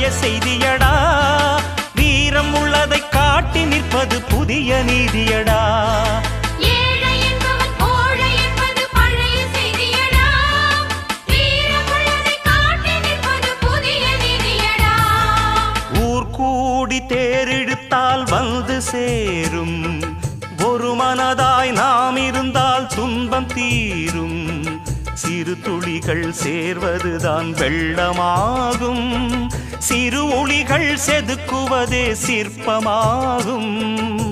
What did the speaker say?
பழைய செய்தியடா. வீரம் உள்ளதை காட்டி நிற்பது புதிய நீதியடா. ஊர் கூடி தேரெடுத்தால் வந்து சேரும். ஒரு மனதாய் நாம் இருந்தால் துன்பம் தீரும். சிறு துளிகள் சேர்வதுதான் வெள்ளமாகும். சிறு ஒளிகள் செதுக்குவதே சிற்பமாகும்.